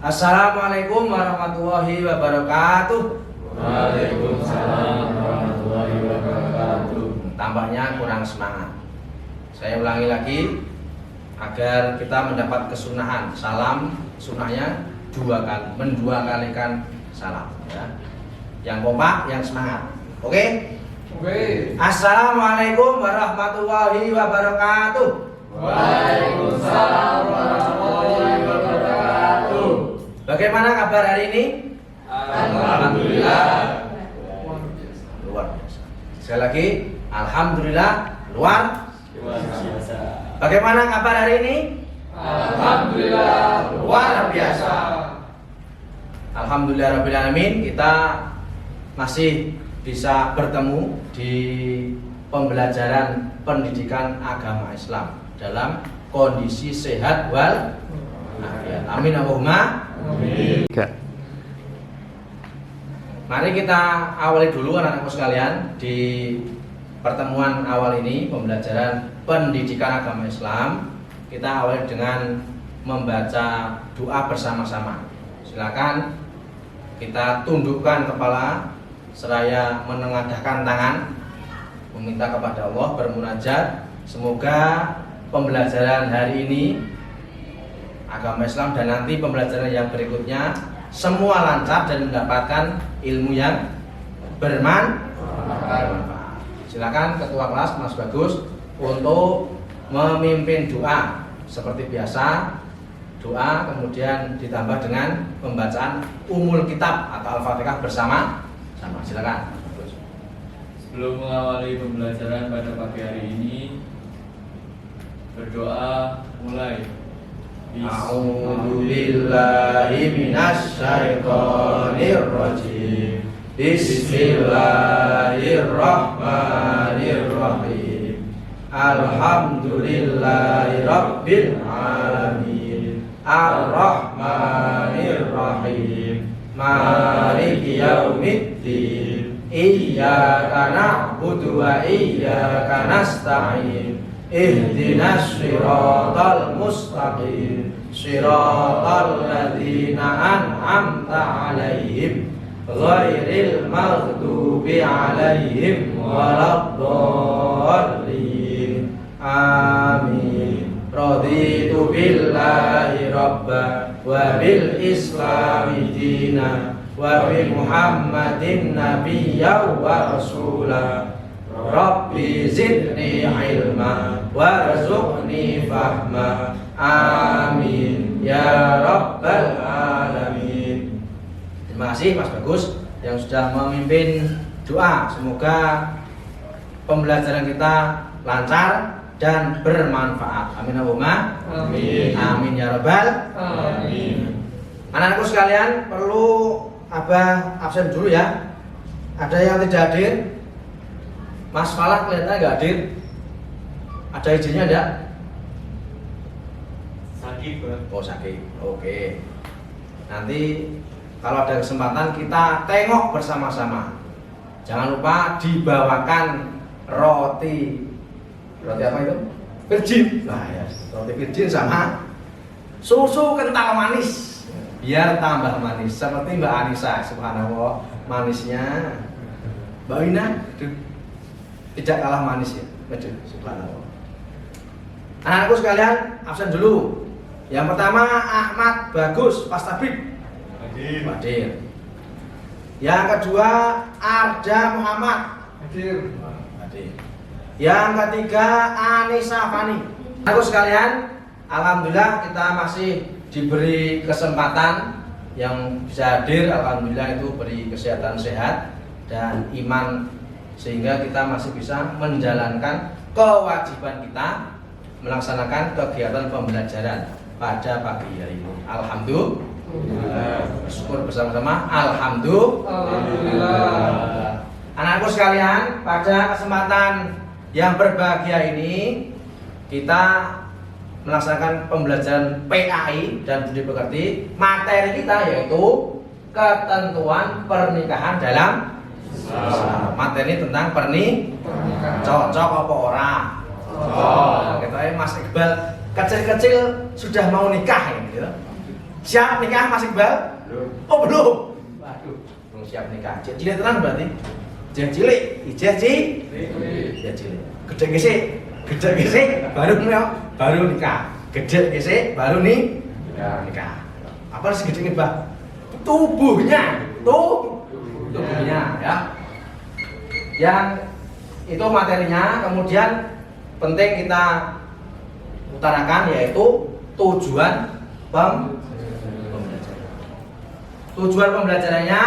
Assalamualaikum warahmatullahi wabarakatuh. Waalaikumsalam warahmatullahi wabarakatuh. Tampaknya kurang semangat. Saya ulangi lagi agar kita mendapat kesunahan. Salam sunahnya mendua kalikan salam ya. Yang kompak, yang semangat. Oke? Oke. Assalamualaikum warahmatullahi wabarakatuh. Waalaikumsalam warahmatullahi wabarakatuh. Bagaimana kabar hari ini? Alhamdulillah. Luar biasa. Sekali lagi, alhamdulillah luar biasa. Bagaimana kabar hari ini? Alhamdulillah Luar biasa. Alhamdulillah rabbil alamin, kita masih bisa bertemu di pembelajaran pendidikan agama Islam dalam kondisi sehat wal afiat. Amin Allahumma Amin. Mari kita awali dulu anak-anakku sekalian di pertemuan awal ini pembelajaran pendidikan agama Islam. Kita awali dengan membaca doa bersama-sama. Silakan kita tundukkan kepala seraya menengadahkan tangan, meminta kepada Allah bermunajat. Semoga pembelajaran hari ini agama Islam dan nanti pembelajaran yang berikutnya semua lancar dan mendapatkan ilmu yang bermanfaat. Silakan ketua kelas Mas Bagus untuk memimpin doa seperti biasa. Doa kemudian ditambah dengan pembacaan umul kitab atau al-fatihah bersama. Silakan. Sebelum mengawali pembelajaran pada pagi hari ini, berdoa mulai. A'udzu billahi minasy syaithanir rajim. Bismillahirrahmanirrahim. Alhamdulillahi rabbil alamin. Ar-Rahmanir-Rahim. Maliki yaumiddin. Iyyaka na'budu wa iyyaka nasta'in. Ihdinas siratal mustaqim. Siratal ladzina an'amta 'alaihim ghairil maghdubi 'alaihim waladdallin. Amin. Raditu billahi rabba wa bil islami dina wa bi Muhammadin nabiyya wa rasula. Rabbi zidni ilma warzuqni fahma. Amin ya rabbal alamin. Terima kasih Mas Bagus yang sudah memimpin doa. Semoga pembelajaran kita lancar dan bermanfaat. Amin Allahumma Amin. Amin ya rabbal Amin. Anak-anakku sekalian, perlu Abah absen dulu ya. Ada yang tidak hadir? Mas Falah kelihatannya nggak hadir. Ada izinnya enggak? Sakit, Bang. Oh sakit. Oke. Nanti kalau ada kesempatan kita tengok bersama-sama. Jangan lupa dibawakan roti apa itu? Virgin. Nah ya, roti virgin sama susu kental manis biar tambah manis seperti Mbak Anissa. Subhanallah manisnya. Mbak Wina tidak kalah manis ya. Aduh, subhanallah. Anak-anakku sekalian absen dulu. Yang pertama Ahmad Bagus Pastabid hadir. Yang kedua Arda Muhammad hadir. Yang ketiga Anissa Fani. Aku sekalian, alhamdulillah kita masih diberi kesempatan yang bisa hadir. Alhamdulillah itu beri kesehatan sehat dan iman sehingga kita masih bisa menjalankan kewajiban kita melaksanakan kegiatan pembelajaran pada pagi hari ini. Alhamdulillah. Bersyukur bersama-sama. Alhamdulillah. Anakku sekalian, pada kesempatan yang berbahagia ini kita melaksanakan pembelajaran PAI dan budi pekerti. Materi kita yaitu ketentuan pernikahan dalam Islam. Materi tentang pernikahan. Cocok apa ora? Cocok. Kita Mas Iqbal kecil-kecil sudah mau nikah gitu. Siap nikah Mas Iqbal? Belum. Oh belum. Waduh, belum siap nikah. Cilik tenan berarti. Cilik, ijeh cilik. Gede gesek, baru nikah. Gede gesek, baru nikah. Apa sih gede Mbah? Tubuhnya ya. Yang itu materinya, kemudian penting kita utarakan yaitu tujuan pembelajaran. Tujuan pembelajarannya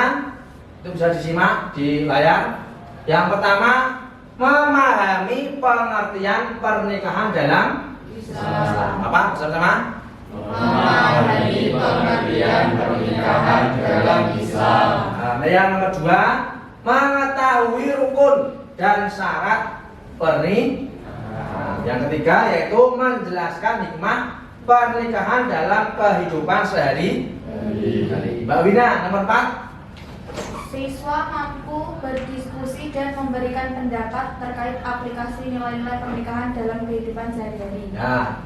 itu bisa disimak di layar. Yang pertama, memahami pengertian pernikahan dalam Islam. Apa? Bersama-sama? Memahami pengertian pernikahan dalam Islam. Nah, yang kedua, mengetahui rukun dan syarat pernikahan. Yang ketiga yaitu menjelaskan hikmah pernikahan dalam kehidupan sehari-hari. Mbak Wina, nomor 4. Siswa mampu berdiskusi dan memberikan pendapat terkait aplikasi nilai-nilai pernikahan dalam kehidupan sehari-hari. Nah,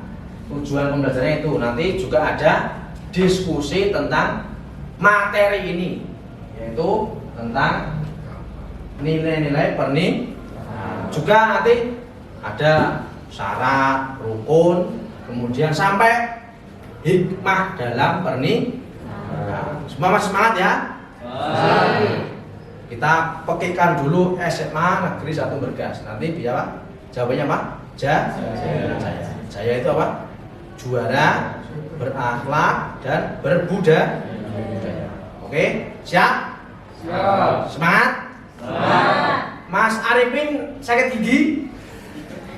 tujuan pembelajarannya itu nanti juga ada diskusi tentang materi ini, yaitu tentang nilai-nilai pernikahan. Juga nanti ada syarat, rukun, kemudian sampai hikmah dalam pernikahan. Semua masih semangat ya? Kita pekikan dulu SMA Negeri 1 Bergas. Nanti biar jawabannya apa? Jaya. Jaya itu apa? Juara, berakhlak dan berbudaya. Oke, siap? Siap. Semangat? Mas Arifin sakit gigi?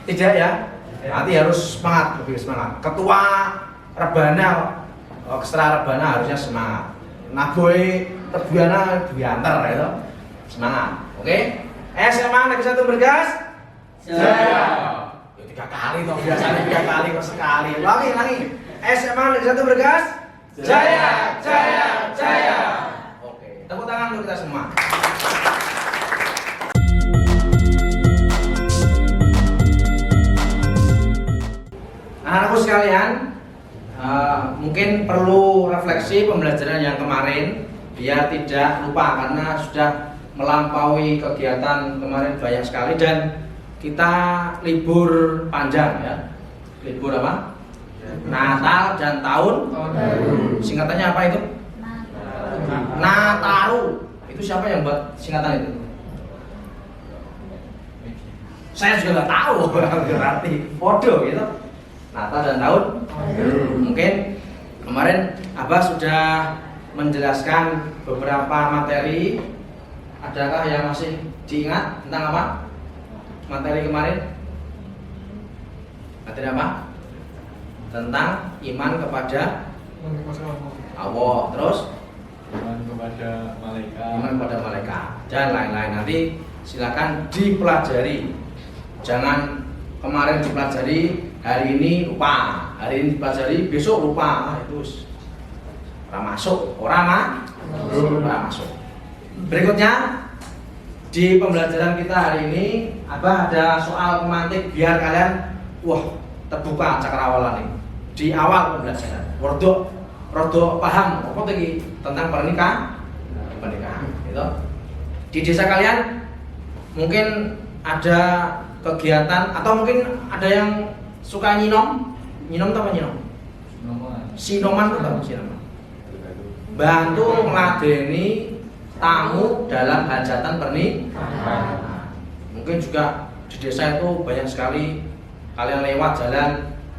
Tidak ya? Nanti harus semangat, lebih semangat. Ketua Rebana, ekstra Rebana harusnya semangat. Nah boy Rebana diantar itu semangat. Oke? SMA Negeri 1 Bergas? Jaya. Ya 3 kali toh, biasanya 3 kali kok sekali. Ulangi. SMA Negeri 1 Bergas? Jaya. Oke, tepuk tangan untuk kita semua. Anak-anakku sekalian, mungkin perlu refleksi pembelajaran yang kemarin biar tidak lupa karena sudah melampaui kegiatan kemarin banyak sekali dan kita libur panjang ya. Libur apa? Natal dan tahun baru. Singkatannya apa itu? Nataru. Itu siapa yang buat singkatan itu? Saya juga nggak tahu berarti podo gitu. Natal dan tahun baru. Mungkin kemarin Abah sudah menjelaskan beberapa materi. Adakah yang masih diingat tentang apa? Materi kemarin? Materi apa? Tentang iman kepada Allah. Terus Iman kepada malaikat. iman kepada malaikat dan lain-lain. Nanti silakan dipelajari. Jangan kemarin dipelajari, hari ini lupa, hari ini dipelajari, besok lupa. Itu orang masuk, orang masuk. Berikutnya di pembelajaran kita hari ini, Abah ada soal pemantik biar kalian terbuka cakrawala nih. Di awal pembelajaran, rodok paham apa tadi tentang pernikahan, gitu. Di desa kalian mungkin ada kegiatan atau mungkin ada yang suka nyinom apa nyinom? Sinoman atau sinoman? Bantu meladeni tamu dalam hajatan pernikahan. Mungkin juga di desa itu banyak sekali kalian lewat jalan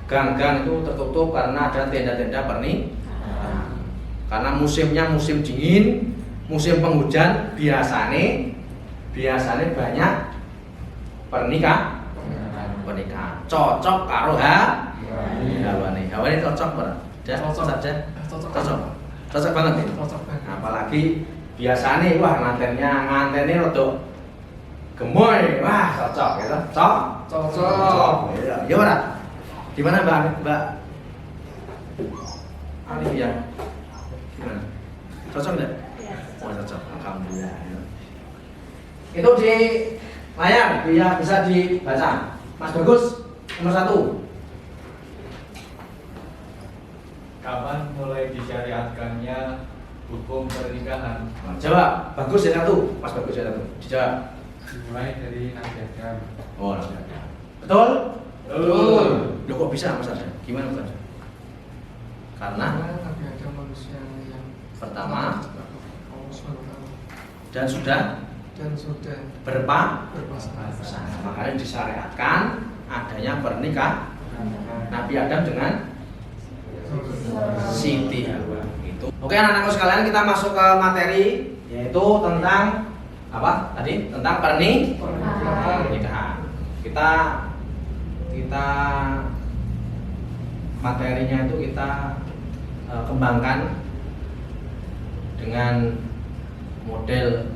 gang-gang itu tertutup karena ada tenda-tenda pernikahan. Karena musimnya musim dingin, musim penghujan biasanya banyak pernikahan. Cocok karo hawane cocok ber. Cocok banget ya. Apalagi biasanya ngantennya rodok gemoy, cocok gitu. Cocok. Ya ora. Gimana Mbak Ali ya? Gimana? Cocok enggak? Oh, cocok. Alhamdulillah. Itu di layar bisa dibaca. Mas Bagus nomor 1. kapan mulai disyariatkannya hukum pernikahan? Jawab, bagus ya satu, Mas bagus ya satu. Dijawab. Dimulai dari Nabi Adam. Oh, Nabi Adam. Betul? Betul. Loh kok bisa Mas Arsa? Gimana Mas Arsa? Karena Nabi Adam manusia yang pertama Allah SWT dan sudah dan sudah berpasangan. Makanya disyariatkan adanya pernikahan Nabi Adam dengan Siti Hawa. Itu. Oke anak-anakku sekalian, kita masuk ke materi yaitu tentang apa tadi? Tentang pernikahan. Kita materinya itu kita kembangkan dengan model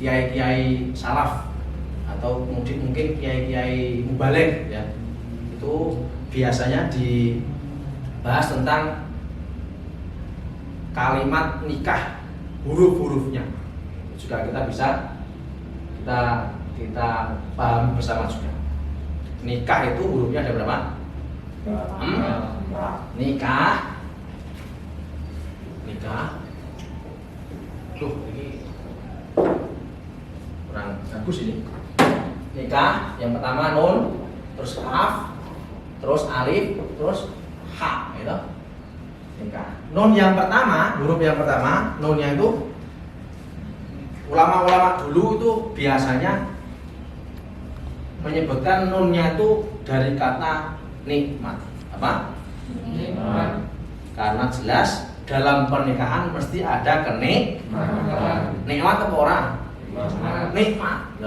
kiai-kiai salaf atau mungkin kiai-kiai mubaligh ya. Itu biasanya dibahas tentang kalimat nikah, huruf-hurufnya. Juga kita bisa kita pahami bersama juga. Nikah itu hurufnya ada berapa? Nikah. Loh, ini kurang bagus ini. Nikah yang pertama nun, terus kaf, terus alif, terus ha, gitu. Nikah. Nun yang pertama, huruf yang pertama, nunnya itu ulama-ulama dulu itu biasanya menyebutkan nunnya itu dari kata nikmat. Apa? Nikmat. Karena jelas dalam pernikahan mesti ada kenikmatan. Nikmat apa orang? Nikmat.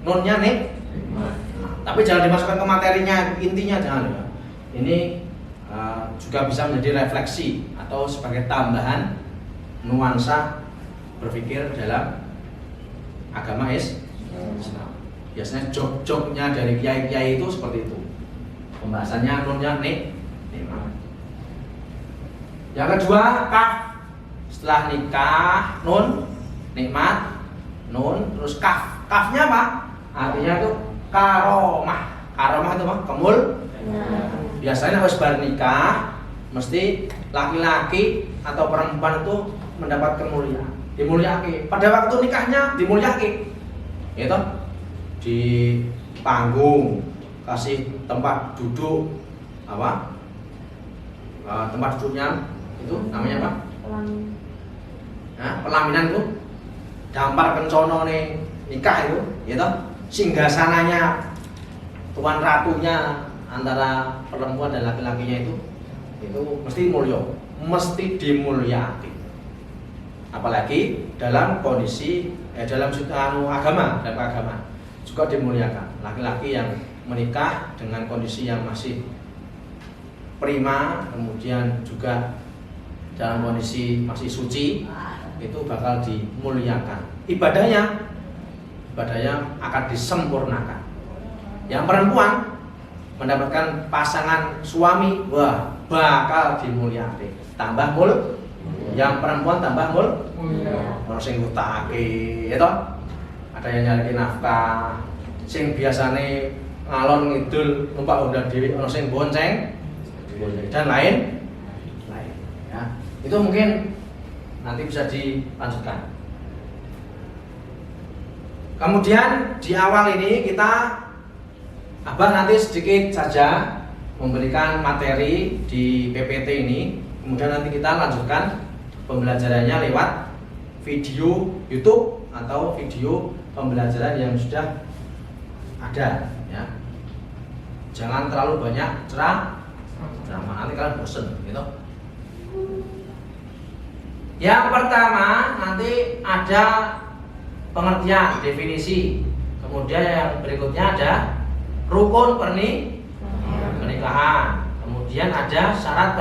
Nunnya nikmat. Tapi jangan dimasukkan ke materinya, intinya jangan ya. Ini juga bisa menjadi refleksi atau sebagai tambahan nuansa berpikir dalam agama Islam. Biasanya jok-joknya dari kiai-kiai itu seperti itu. Pembahasannya nunnya nikmat. Yang kedua kaf. Setelah nikah nun, nikmat, nun, terus kaf. Kafnya apa? Artinya itu karomah. Karomah itu apa? Kemul. Biasanya harus bernikah mesti laki-laki atau perempuan itu mendapat kemuliaan, dimuliakan. Pada waktu nikahnya dimuliakan, itu di panggung, kasih tempat duduk, apa? Tempat duduknya itu namanya apa? Pelaminan itu, dampar kencono nih nikah itu, gitu. Singgasananya tuan ratunya antara perempuan dan laki-lakinya itu mesti mulyo, mesti dimulyati. Apalagi dalam kondisi dalam agama dan agama juga dimuliakan. Laki-laki yang menikah dengan kondisi yang masih prima, kemudian juga dalam kondisi masih suci, itu bakal dimuliakan. Ibadahnya akan disempurnakan. Yang perempuan mendapatkan pasangan suami, wah bakal dimuliakan. Tambah yang perempuan tambah ono sing ngutake, ya toh? Ada yang nyari nafkah, sing biasane ngalon ngidul numpak Honda dhewe, ono sing bonceng, dan lain. Ya. Itu mungkin nanti bisa dilanjutkan. Kemudian di awal ini kita Abah nanti sedikit saja memberikan materi di PPT ini, kemudian nanti kita lanjutkan pembelajarannya lewat video YouTube atau video pembelajaran yang sudah ada ya. Jangan terlalu banyak ceramah, nanti kalian bosen gitu. Yang pertama nanti ada pengertian, definisi. Kemudian yang berikutnya ada rukun pernikahan. Kemudian ada syarat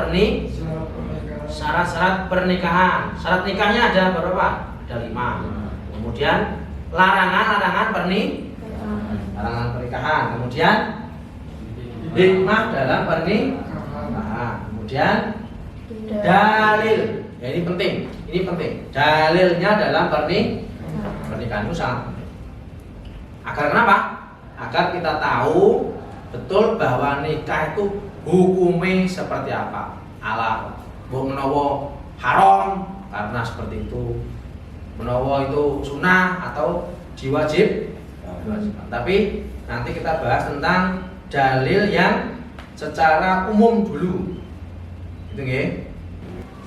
syarat pernikahan. Syarat nikahnya ada berapa? Ada 5. Kemudian larangan pernikahan. Kemudian hikmah dalam pernikahan. Kemudian dalil. Ya, ini penting. Dalilnya dalam pernikahan itu sangat penting. Agar kenapa? Agar kita tahu betul bahwa nikah itu hukumnya seperti apa. Ala menawa haram karena seperti itu, menawa itu sunnah atau diwajibkan. Tapi nanti kita bahas tentang dalil yang secara umum dulu. Gitu nggih.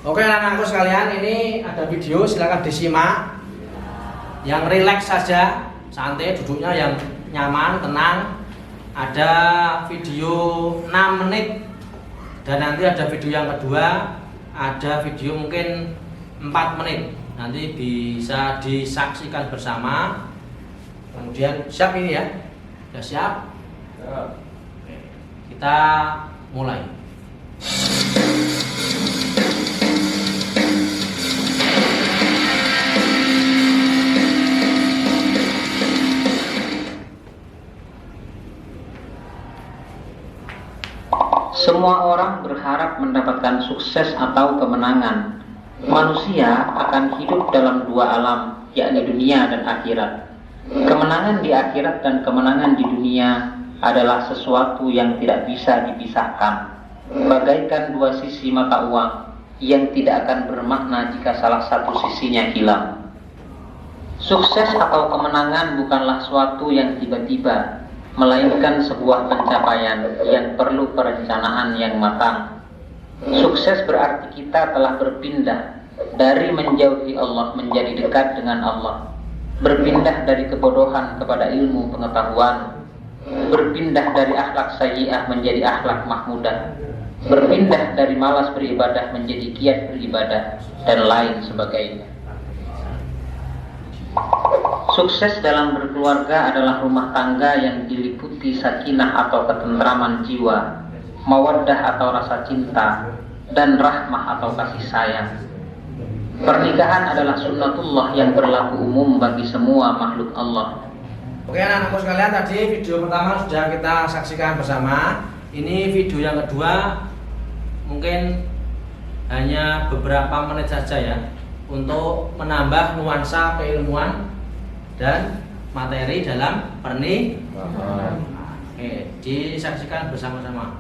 Oke anak-anakku sekalian, ini ada video, silakan disimak. Yang rileks saja, santai duduknya yang nyaman, tenang. Ada video 6 menit dan nanti ada video yang kedua, ada video mungkin 4 menit. Nanti bisa disaksikan bersama. Kemudian siap ini ya? Sudah siap? Oke. Kita mulai. Semua orang berharap mendapatkan sukses atau kemenangan. Manusia akan hidup dalam dua alam, yakni dunia dan akhirat. Kemenangan di akhirat dan kemenangan di dunia adalah sesuatu yang tidak bisa dipisahkan. Bagaikan dua sisi mata uang yang tidak akan bermakna jika salah satu sisinya hilang. Sukses atau kemenangan bukanlah suatu yang tiba-tiba, melainkan sebuah pencapaian yang perlu perencanaan yang matang. Sukses berarti kita telah berpindah dari menjauhi Allah menjadi dekat dengan Allah, berpindah dari kebodohan kepada ilmu pengetahuan, berpindah dari akhlak sayyi'ah menjadi akhlak mahmudah, berpindah dari malas beribadah menjadi giat beribadah, dan lain sebagainya. Sukses dalam berkeluarga adalah rumah tangga yang diliputi sakinah atau ketentraman jiwa, mawaddah atau rasa cinta, dan rahmah atau kasih sayang. Pernikahan adalah sunnatullah yang berlaku umum bagi semua makhluk Allah. Oke anak-anakku sekalian, tadi video pertama sudah kita saksikan bersama. Ini video yang kedua, mungkin hanya beberapa menit saja ya, untuk menambah nuansa keilmuan dan materi dalam pernikahan. Oke, disaksikan bersama-sama.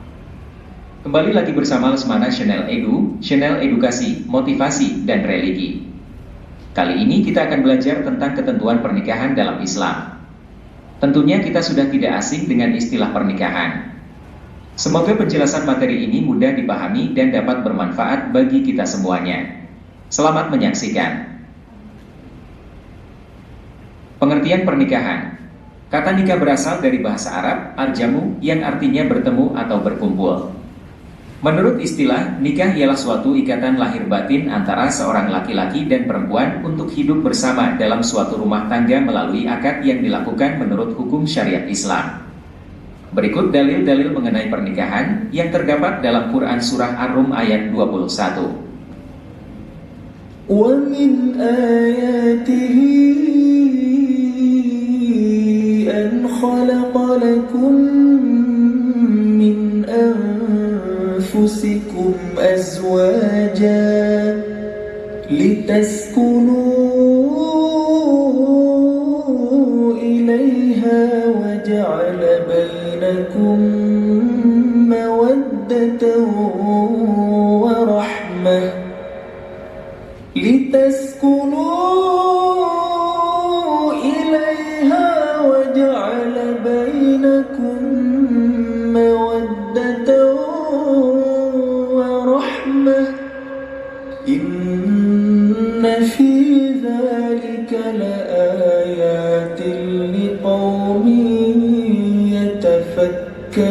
Kembali lagi bersama Lesmana Channel Edu, channel edukasi, motivasi, dan religi. Kali ini kita akan belajar tentang ketentuan pernikahan dalam Islam. Tentunya kita sudah tidak asing dengan istilah pernikahan. Semoga penjelasan materi ini mudah dipahami dan dapat bermanfaat bagi kita semuanya. Selamat menyaksikan. Pengertian pernikahan. Kata nikah berasal dari bahasa Arab, arjamu, yang artinya bertemu atau berkumpul. Menurut istilah, nikah ialah suatu ikatan lahir batin antara seorang laki-laki dan perempuan untuk hidup bersama dalam suatu rumah tangga melalui akad yang dilakukan menurut hukum syariat Islam. Berikut dalil-dalil mengenai pernikahan yang terdapat dalam Quran Surah Ar-Rum ayat 21. وَمِنْ آيَاتِهِ أَنْ خَلَقَ لَكُمْ مِنْ أَنْفُسِكُمْ أَزْوَاجًا لِتَسْكُنُوا إِلَيْهَا وَجَعَلَ بَيْنَكُمْ مَوَدَّةً وَرَحْمَةً لِتَسْكُنُوا إِلَيْهَا وَجَعَلَ بَيْنَكُمْ مَوَدَّةً وَرَحْمَةً إِنَّ فِي ذَلِكَ لَآيَاتٍ لِقَوْمٍ يَتَفَكَّرُونَ.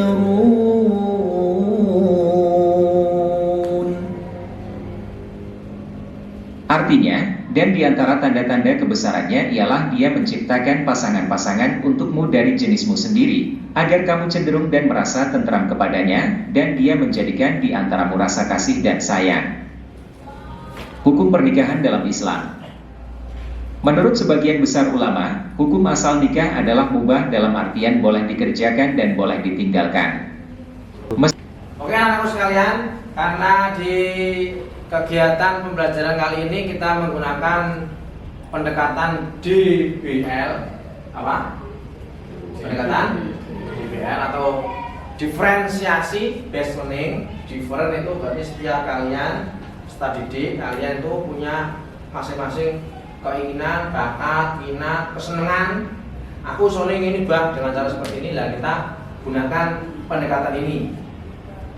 Artinya, dan di antara tanda-tanda kebesarannya ialah Dia menciptakan pasangan-pasangan untukmu dari jenismu sendiri, agar kamu cenderung dan merasa tentram kepadanya, dan Dia menjadikan di antaramu rasa kasih dan sayang. Hukum pernikahan dalam Islam. Menurut sebagian besar ulama, hukum asal nikah adalah mubah dalam artian boleh dikerjakan dan boleh ditinggalkan. Oke anak-anak sekalian, karena di kegiatan pembelajaran kali ini kita menggunakan pendekatan DBL, apa? Pendekatan DBL atau diferensiasi based learning. Different itu berarti setiap kalian peserta didik kalian itu punya masing-masing keinginan, bakat, minat, kesenangan. Aku soalnya ini bang dengan cara seperti ini lah, kita gunakan pendekatan ini.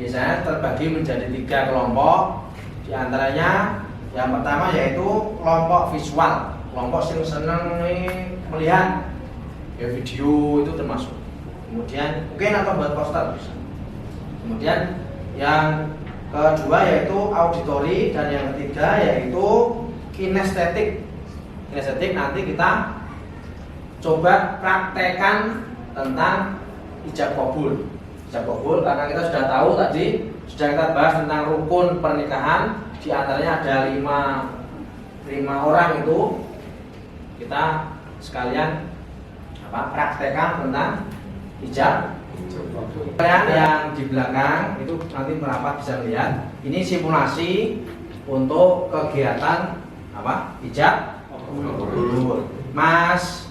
Biasanya terbagi menjadi 3 kelompok. Di antaranya yang pertama yaitu kelompok visual, kelompok yang senang melihat ya, video itu termasuk. Kemudian mungkin atau buat poster bisa. Kemudian yang kedua yaitu auditori, dan yang ketiga yaitu kinestetik. Kinestetik nanti kita coba praktekan tentang ijab kabul. Ijab kabul karena kita sudah tahu tadi, sudah kita bahas tentang rukun pernikahan. Di antaranya ada 5 orang itu, kita sekalian praktekan tentang ijab. Kalian yang di belakang itu nanti merapat bisa melihat. Ini simulasi untuk kegiatan ijab kabul. Mas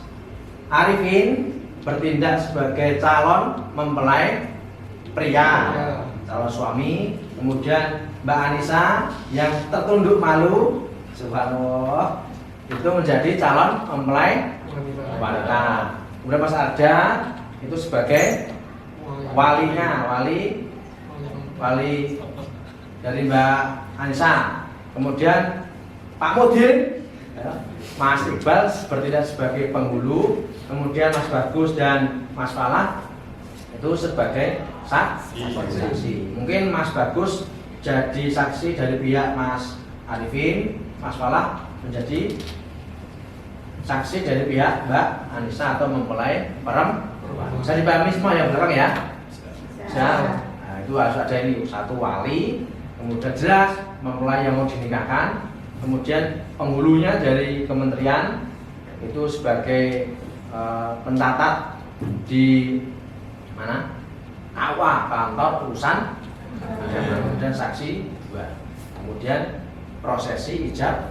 Arifin bertindak sebagai calon mempelai pria, calon suami. Kemudian Mbak Anissa yang tertunduk malu, subhanallah, itu menjadi calon mempelai wanita. Kemudian Mas Arda itu sebagai walinya, wali dari Mbak Anissa. Kemudian Pak Mudin, Mas Iqbal bertindak sebagai penghulu. Kemudian Mas Bagus dan Mas Falah itu sebagai saksi. Mungkin Mas Bagus jadi saksi dari pihak Mas Arifin, Mas Falah menjadi saksi dari pihak Mbak Anissa atau mempelai perempuan. Bisa dipahami semua yang belakang ya? Bisa. Nah, itu harus ada ini satu wali, kemudian jelas mempelai yang mau dinikahkan, kemudian penghulunya dari kementerian itu sebagai pencatat di mana? Kantor urusan, kemudian saksi 2, kemudian prosesi ijab.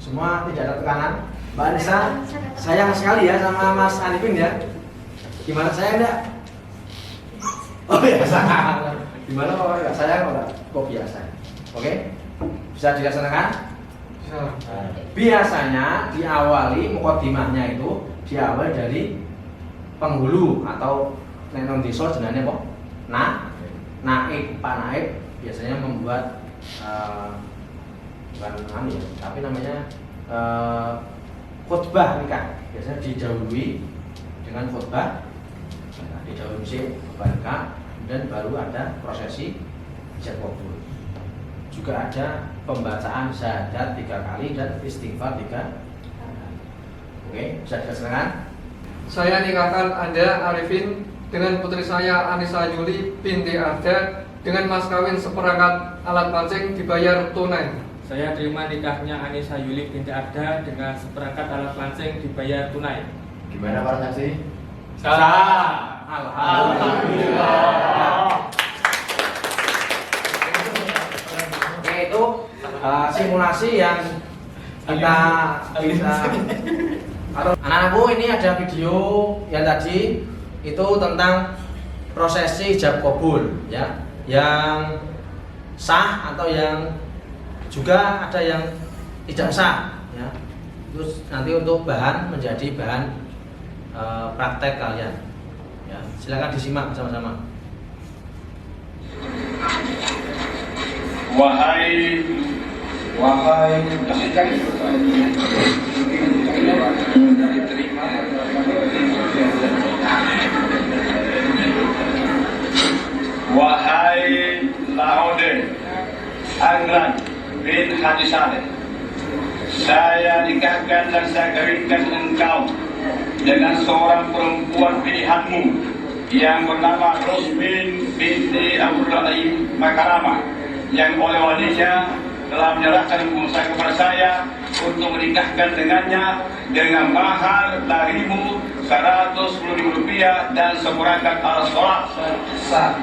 Semua tidak ada tekanan. Mbak Anissa sayang sekali ya sama Mas Arifin ya. Gimana sayang enggak? Oh biasa. Gimana kalau enggak sayang kok biasa? Oke? Bisa dilaksanakan? Bisa. Biasanya diawali mukadimahnya itu diawali dari penghulu atau non desa jenenge apa? Naib. Pak Naib biasanya membuat bukan ya, tapi namanya khutbah nikah. Biasanya didahului dengan khutbah, didahului khutbah nikah, dan baru ada prosesi ijab kabul. Juga ada pembacaan syahadat 3 kali dan istighfar 3 kali. Oke, bisa dilaksanakan? Saya nikahkan Anda Arifin dengan putri saya Anissa Yuli binti Arda dengan mas kawin seperangkat alat pancing dibayar tunai. Saya terima nikahnya Anissa Yuli binti Arda dengan seperangkat alat pancing dibayar tunai. Gimana para saksi? Sah. Alhamdulillah. Oke, itu simulasi yang kita atau anak-anakku, ini ada video yang tadi itu tentang prosesi ijab kabul ya, yang sah atau yang juga ada yang tidak sah ya. Itu nanti untuk bahan menjadi bahan praktek kalian ya. Silakan disimak bersama-sama. Wahai Laude Angran bin Haji Saleh, saya nikahkan dan saya kawinkan engkau dengan seorang perempuan pilihanmu yang bernama Rosmin binti Abdullah Makarama, yang oleh walinya telah menyerahkan usaha kepada saya untuk menikahkan dengannya dengan mahar darimu Rp110.000 dan seperangkat alat sholat sah.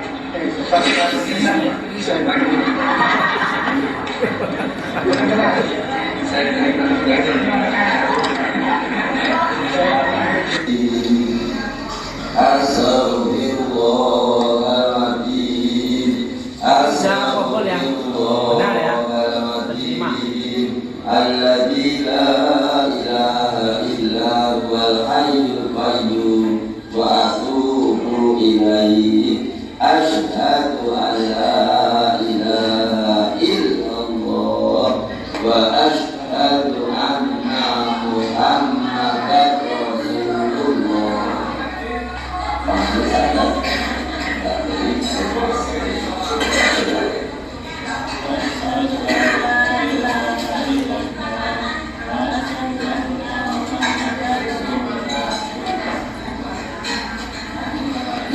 Astaghfirullah. bisa kabul yang benar ya. Terima. Alladzi la ilaha illa huwal hayyul qayyum wa atubu ilaihi asyhadu an la ilaha illallah wa asyhadu anna Muhammadan Rasulullah.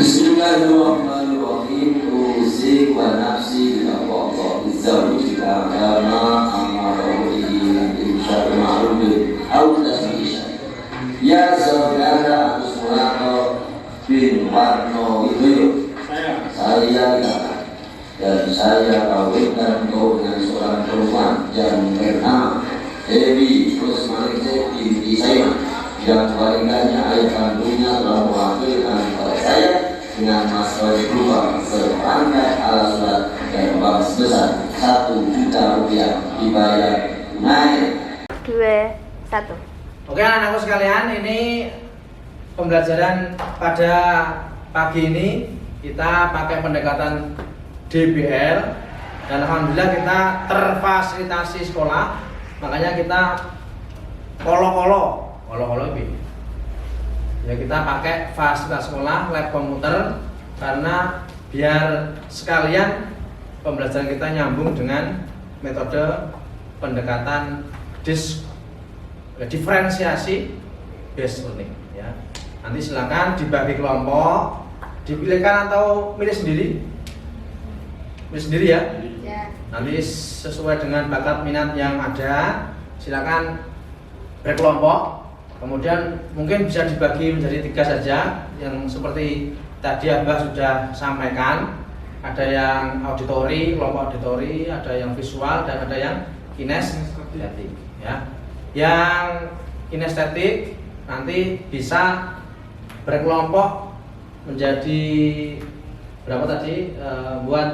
Bismillahirrahmanirrahim. Usi wa nafsi bitaqwa izzawi kama amara bihi insya'u ma'ruf au tasbih. Ya saudara Usmano bin Warno itu saya dan saya kawinkan kau dengan seorang perempuan yang bernama Dewi Usmani binti Saiman, yang wanitanya ayah kandungnya telah mewakilkan kepada saya dengan mas kawin berupa seperangkat alat surat dan uang sebesar 1 juta rupiah dibayar tunai. 2, 1. Oke anak-anakku sekalian, ini pembelajaran pada pagi ini kita pakai pendekatan DBL dan alhamdulillah kita terfasilitasi sekolah, makanya kita kolo ini ya, kita pakai fasilitas sekolah, lab komputer, karena biar sekalian pembelajaran kita nyambung dengan metode pendekatan diferensiasi based learning ya. Nanti silakan dibagi kelompok, dipilihkan atau milih sendiri ya. Ya. Nanti sesuai dengan bakat minat yang ada, silakan berkelompok. Kemudian mungkin bisa dibagi menjadi 3 saja, yang seperti tadi Abah sudah sampaikan. Ada yang auditori, kelompok auditori, ada yang visual, dan ada yang kinestetik ya. Yang kinestetik nanti bisa berkelompok menjadi berapa tadi, buat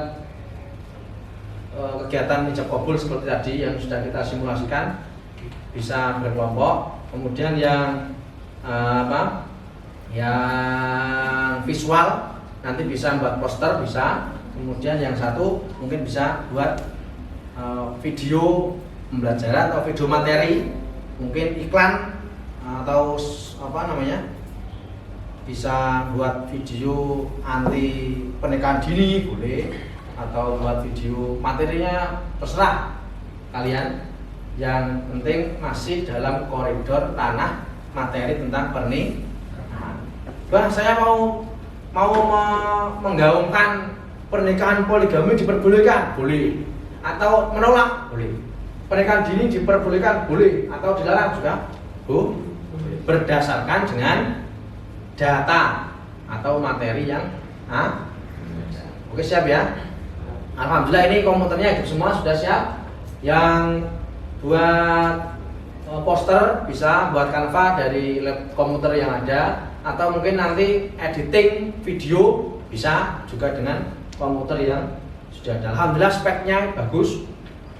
kegiatan ijab kabul seperti tadi yang sudah kita simulasikan, bisa berkelompok. Kemudian yang yang visual nanti bisa buat poster, bisa. Kemudian yang satu mungkin bisa buat video pembelajaran atau video materi, mungkin iklan atau bisa buat video anti pernikahan dini boleh, atau buat video materinya terserah kalian, yang penting masih dalam koridor tanah materi tentang pernikahan. Bah, saya mau menggaungkan pernikahan poligami diperbolehkan, boleh, atau menolak, boleh. Pernikahan dini diperbolehkan, boleh, atau dilarang juga, berdasarkan dengan data atau materi yang oke, siap ya. Alhamdulillah ini komputernya hidup semua, sudah siap. Yang buat poster bisa buat Canva dari lab komputer yang ada, atau mungkin nanti editing video bisa juga dengan komputer yang sudah ada. Alhamdulillah speknya bagus,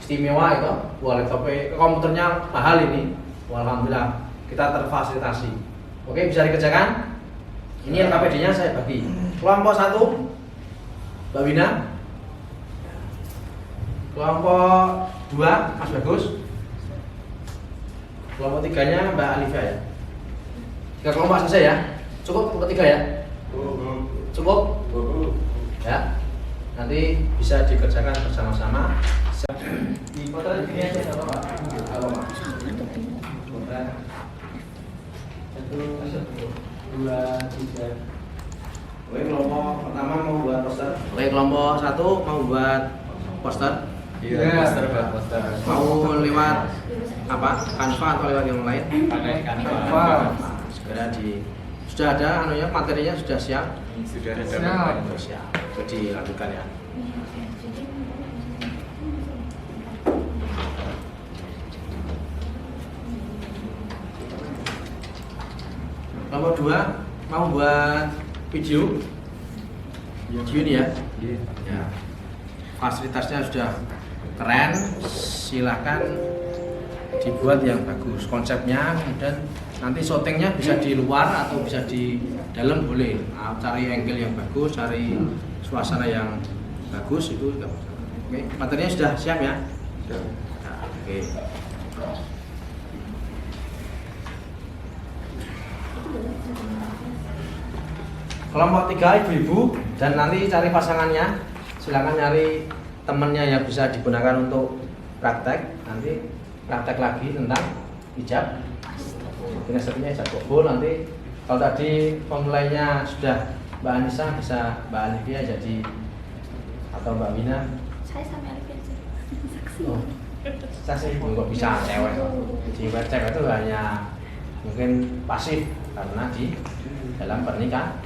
istimewa itu. Wah, laptop komputernya mahal ini. Alhamdulillah kita terfasilitasi. Oke, bisa dikerjakan. Ini LKPD-nya saya bagi. Kelompok 1 Mbak Wina, kelompok 2 Mas Bagus, kelompok 3-nya Mbak Alifia ya. 3 kelompok selesai ya. Cukup kelompok 3 ya. Cukup ya. Nanti bisa dikerjakan bersama-sama. Di foto ini aja enggak apa-apa. Kalau Pak. 1, 2, 3. Oke, kelompok pertama mau buat poster. Oke, kelompok 1 mau buat poster. Iya, poster. Mau lewat apa? Canva atau lewat yang lain? Pakai Canva. Segera sudah ada anunya, materinya sudah siap. Sudah ada. Siap. Jadi dilakukan ya. Kelompok 2 mau buat video ini ya. Ya. fasilitasnya sudah keren, silahkan dibuat yang bagus konsepnya, kemudian nanti syutingnya bisa di luar atau bisa di dalam boleh. Cari angle yang bagus, cari suasana yang bagus, itu juga masalah. Oke, materinya sudah siap ya? Nah, oke. Kelompok 3 ibu-ibu dan nanti cari pasangannya, silakan nyari temennya yang bisa digunakan untuk praktek. Nanti praktek lagi tentang hijab. Dengan sepertinya hijab kabul. Nanti kalau tadi pemulainya sudah Mbak Anissa, bisa Mbak Alivia jadi, atau Mbak Wina. Saya sama Alifia aja. Saksi. Oh, saksi kok bisa cewek. Cewek itu hanya mungkin pasif karena di dalam pernikahan.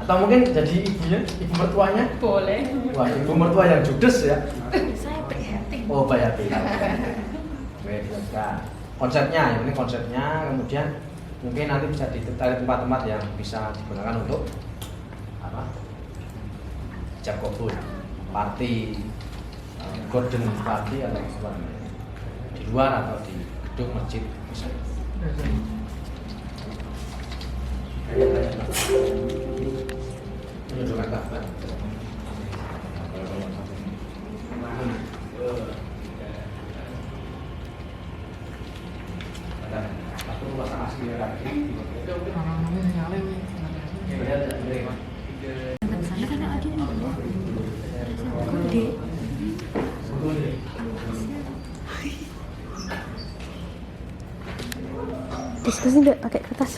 Atau mungkin jadi ibunya, ibu mertuanya. Boleh. Wah, ibu mertua yang judes ya. Saya prihatin. Oh, bayar tinggal. Oke, nah, konsepnya, ini konsepnya, kemudian mungkin nanti bisa ditarik tempat-tempat yang bisa digunakan untuk apa? Hijab kabul, party, golden party atau apa namanya, di luar atau di gedung masjid misalnya. Menunjukkan kabar. Aku pasang asli lagi. Diskusi enggak pakai kertas.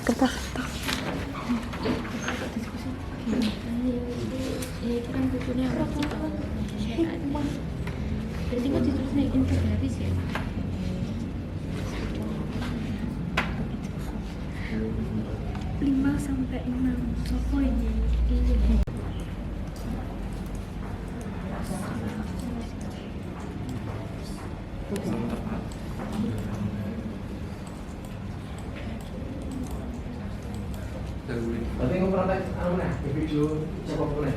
Ya itu kan bukunya wajib. Berarti kan ditulis naikin ke habis ya. 5-6 poin. Iya. Berarti kamu pernah anu nih, video siapa boleh?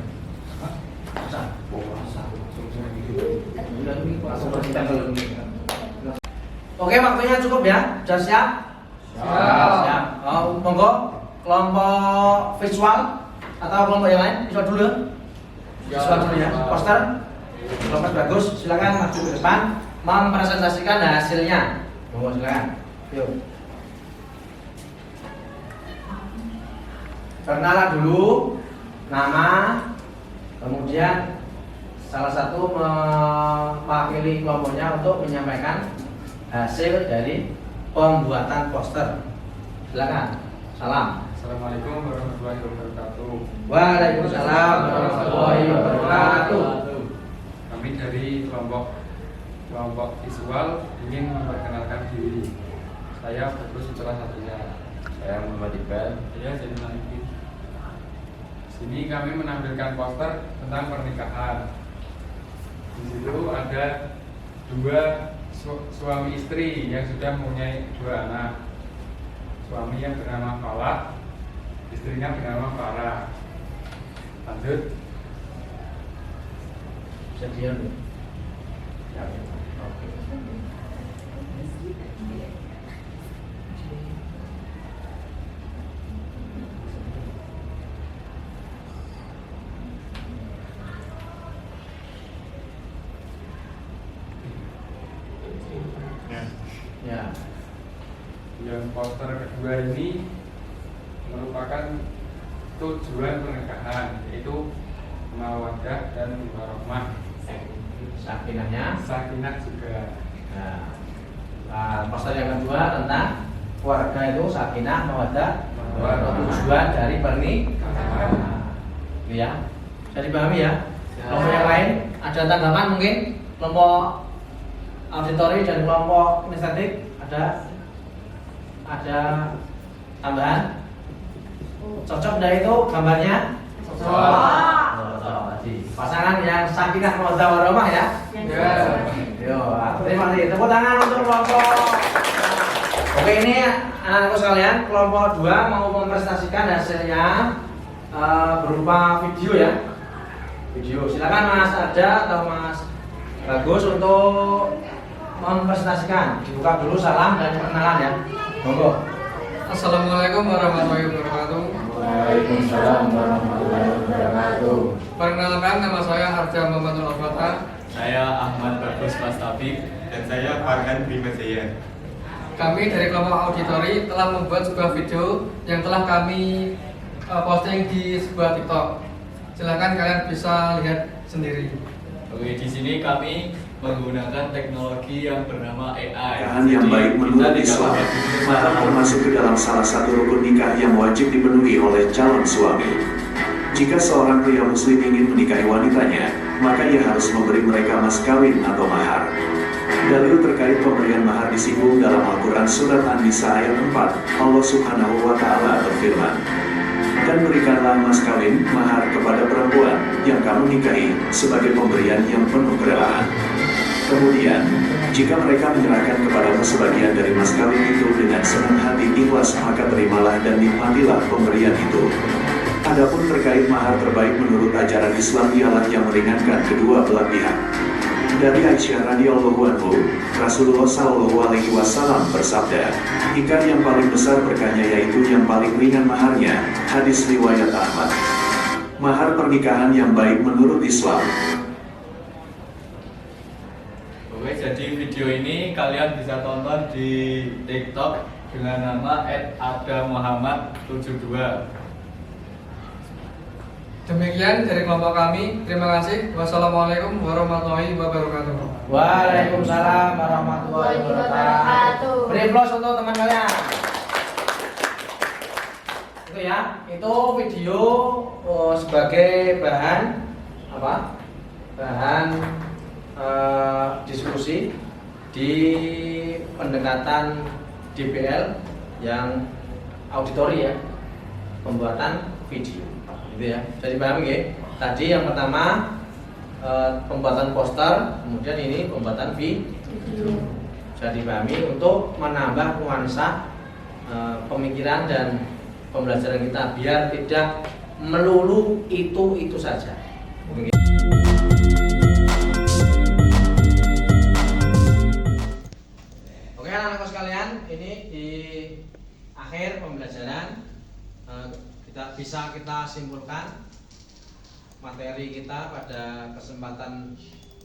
Oke, waktunya cukup ya. Sudah siap? Siap. Oh, monggo kelompok visual atau kelompok yang lain, visual dulu. Visual dulu ya. Poster. Kelompok bagus, silakan maju ke depan mempresentasikan hasilnya. Monggo silakan. Yuk. Perkenalan dulu, nama, kemudian salah satu mewakili kelompoknya untuk menyampaikan hasil dari pembuatan poster. Silakan. Salam. Assalamualaikum warahmatullahi wabarakatuh. Waalaikumsalam warahmatullahi wabarakatuh. Kami dari kelompok visual ingin memperkenalkan diri. Saya Bagus salah satunya. Saya Muhammad Iqbal. Saya jadi Naliki. Sini kami menampilkan poster tentang pernikahan. Di situ ada dua suami istri yang sudah mempunyai 2 anak. Suami yang bernama Falah, istrinya bernama Farah. Lanjut. Bisa diam ya. Ya. Oke. Ya. Yang poster kedua ini merupakan tujuan pernikahan, yaitu mawaddah dan warahmah. Sakinahnya. Sakinah juga. Nah, poster yang kedua tentang keluarga itu sakinah, mawaddah, tujuan dari pernikahan. Ya, bisa dipahami ya. Kelompok yang lain ada tanggapan mungkin? Kelompok auditori dan kelompok kinestetik ada tambahan? Cocok dari itu gambarnya? Cocok. Pasangan yang sakinah mawaddah warahmah ya? Yo, terima kasih. Tepuk tangan untuk kelompok. Oke, ini anak-anakku sekalian, kelompok 2 mau mempresentasikan hasilnya berupa video ya. video. Silakan Mas Arda atau Mas Bagus untuk mempresentasikan. Dibuka dulu, salam dan perkenalan ya. Monggo. Assalamualaikum warahmatullahi wabarakatuh. Waalaikumsalam warahmatullahi wabarakatuh. Perkenalkan, nama saya Arja Muhammadul Al-Fatah. Saya Ahmad Bagus Mas Taufik dan saya Farhan Bima Jaya. Kami dari kelompok auditori telah membuat sebuah video yang telah kami posting di sebuah TikTok. Silahkan kalian bisa lihat sendiri. Oke, di sini kami menggunakan teknologi yang bernama AI. Pernikahan yang baik menurut Islam, mahar termasuk ke dalam salah satu rukun nikah yang wajib dipenuhi oleh calon suami. Jika seorang pria muslim ingin menikahi wanitanya, maka ia harus memberi mereka mas kawin atau mahar. Dalil terkait pemberian mahar disinggung dalam Al-Quran Surat An-Nisa ayat 4. Allah Subhanahu wa Ta'ala berfirman, "Dan berikanlah mas kawin mahar kepada perempuan yang kamu nikahi sebagai pemberian yang penuh kerelaan." Kemudian, jika mereka menyerahkan kepadamu sebagian dari mas kawin itu dengan senang hati ikhlas, maka terimalah dan nikmatilah pemberian itu. Adapun terkait mahar terbaik menurut ajaran Islam ialah yang meringankan kedua belah pihak. Dari Aisyah radhiyallahu anhu, Rasulullah Shallallahu alaihi wasallam bersabda, "Ikan yang paling besar berkahnya yaitu yang paling ringan maharnya." Hadis riwayat Ahmad. Mahar pernikahan yang baik menurut Islam. Oke, jadi video ini kalian bisa tonton di TikTok dengan nama @adamuhammad72. Demikian dari kelompok kami. Terima kasih. Wassalamualaikum warahmatullahi wabarakatuh. Waalaikumsalam warahmatullahi wabarakatuh. Beri aplaus untuk teman kalian. Itu ya, itu video sebagai bahan apa? Bahan diskusi di pendekatan DBL yang auditori ya, pembuatan video. Gitu ya, jadi paham ya. Tadi yang pertama pembuatan poster, kemudian ini pembuatan video. Jadi pahami untuk menambah nuansa pemikiran dan pembelajaran kita biar tidak melulu itu saja. Oke anak-anak sekalian, ini di akhir pembelajaran bisa kita simpulkan materi kita pada kesempatan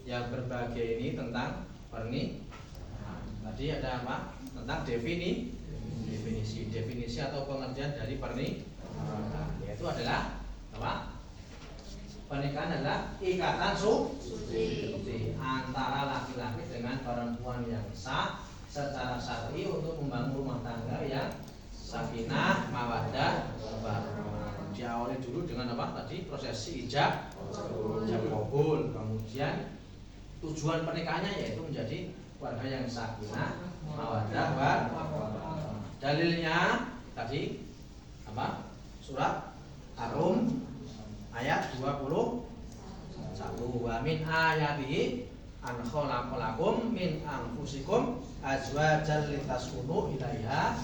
yang berbahagia ini tentang pernikahan. Tadi ada apa? Tentang definisi atau pengertian dari pernikahan, yaitu adalah apa? Pernikahan adalah ikatan suci antara laki-laki dengan perempuan yang sah secara syar'i untuk membangun rumah tangga yang sakinah, mawaddah, warahmah. Diawali dulu dengan apa tadi? Prosesi ijab kabul. Kemudian tujuan pernikahannya yaitu menjadi keluarga yang sakinah, mawaddah, warahmah. Dalilnya tadi apa? Surat Ar-Rum ayat 21. Wa min ayatihi an khalaqalakum min anfusikum azwajan litaskunu ilaiha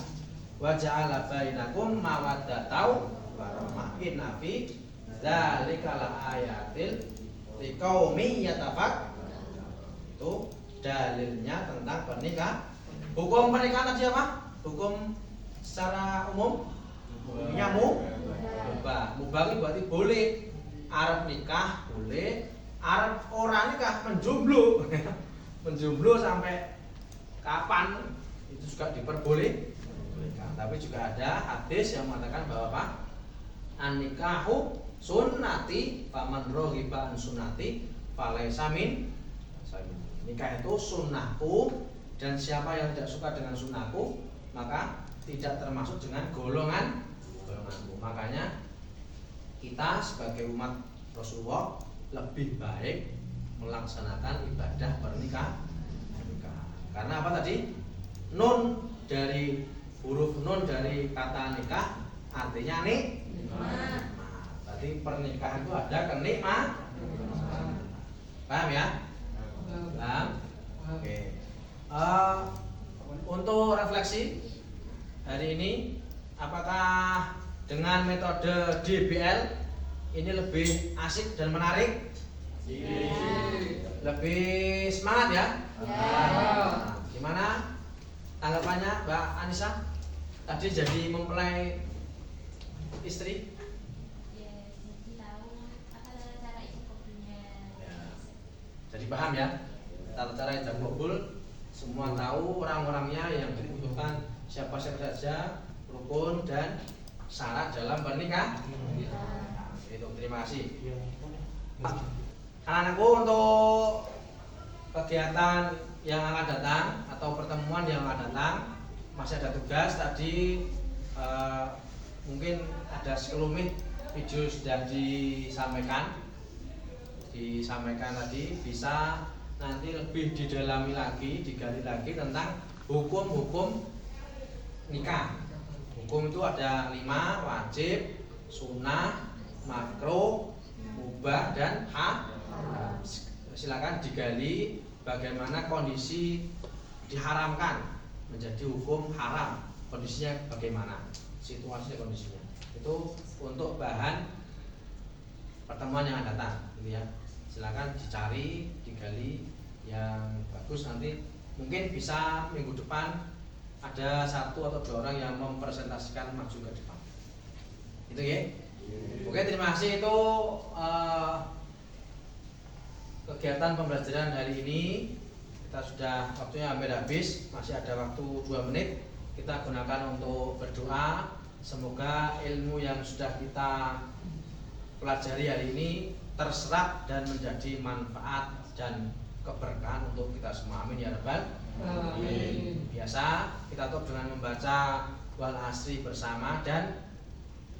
wa ja'ala bainakum mawaddatan wa rahmah. Inna fi dzalika laayatil liqaumin yatafakkarun. Itu dalilnya tentang pernikahan. Hukum pernikahan tadi apa? Hukum secara umum hukumnya mubah. Mubah itu berarti boleh. Arab nikah boleh, Arab orang nikah menjomblo. Menjomblo sampai kapan itu juga diperbolehkan. Tapi juga ada hadis yang mengatakan bahwa apa? An-nikahu sunnati faman raghiba an sunnati falaysa min. Nikah itu sunnahku dan siapa yang tidak suka dengan sunnahku maka tidak termasuk dengan golonganku. Makanya kita sebagai umat Rasulullah lebih baik melaksanakan ibadah pernikahan. Karena apa tadi? Nun dari huruf nun dari kata nikah artinya nikmat. Berarti pernikahan itu ada kenikmatan. Paham ya? Paham? Oke. Untuk refleksi hari ini, apakah dengan metode DBL ini lebih asik dan menarik? Lebih semangat ya? Nah, gimana tanggapannya Mbak Anissa? Tadi jadi mempelai istri? Jadi paham ya? Tata cara ijab kabul semua tahu, orang-orangnya yang dibutuhkan siapa saja, rukun dan syarat dalam pernikahan. Itu terima kasih. Anak-anakku, untuk kegiatan yang akan datang atau pertemuan yang akan datang masih ada tugas tadi. Mungkin ada sekelumit video sudah disampaikan tadi, bisa nanti lebih didalami lagi, digali lagi tentang hukum-hukum nikah. Hukum itu ada 5: wajib, sunnah, makruh, mubah, dan haram. Silakan digali bagaimana kondisi diharamkan menjadi hukum haram, kondisinya bagaimana, situasinya, kondisinya. Itu untuk bahan pertemuan yang akan datang, gitu ya. Silakan dicari, digali yang bagus. Nanti mungkin bisa minggu depan ada 1 atau 2 orang yang mempresentasikan maju ke depan. Itu ya. Oke, terima kasih. Itu kegiatan pembelajaran hari ini. Kita sudah, waktunya hampir habis, masih ada waktu 2 menit. Kita gunakan untuk berdoa. Semoga ilmu yang sudah kita pelajari hari ini terserap dan menjadi manfaat dan keberkahan untuk kita semua. Amin ya rabbal alamin. Biasa kita tutup dengan membaca wal asri bersama dan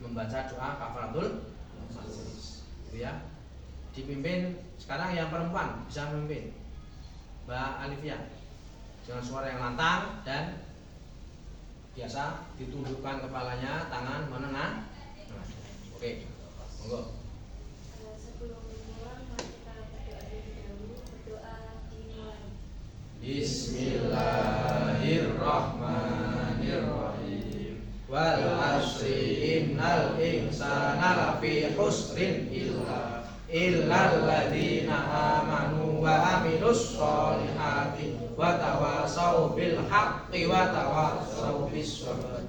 membaca doa kafaratul majlis. Gitu ya. Dipimpin sekarang yang perempuan bisa memimpin, Mbak Alivia, dengan suara yang lantang dan biasa ditundukkan kepalanya, tangan menenang. Oke, monggo. Sebelum dimulai, mari kita berdoa terlebih dahulu. Berdoa dimulai. Bismillahirrahmanirrahim. Wal asri innal insana lafi husrin illal ladzina amanu wa amilus solihati wa tawasaw bil haqqi wa tawasaw bis sabr.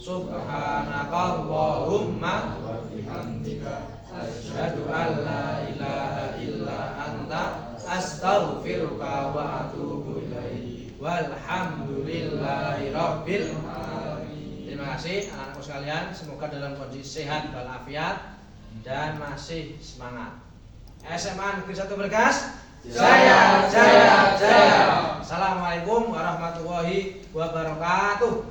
Subhanakallahumma wa bihamdika asyhadu an la ilaha illa anta astaghfiruka wa atubu ilaik. Walhamdulillahi rabbil alamin. Terima kasih anak-anakku sekalian, semoga dalam kondisi sehat walafiat dan masih semangat. SMA Negeri 1 Bergas, jaya jaya jaya. Assalamualaikum warahmatullahi wabarakatuh.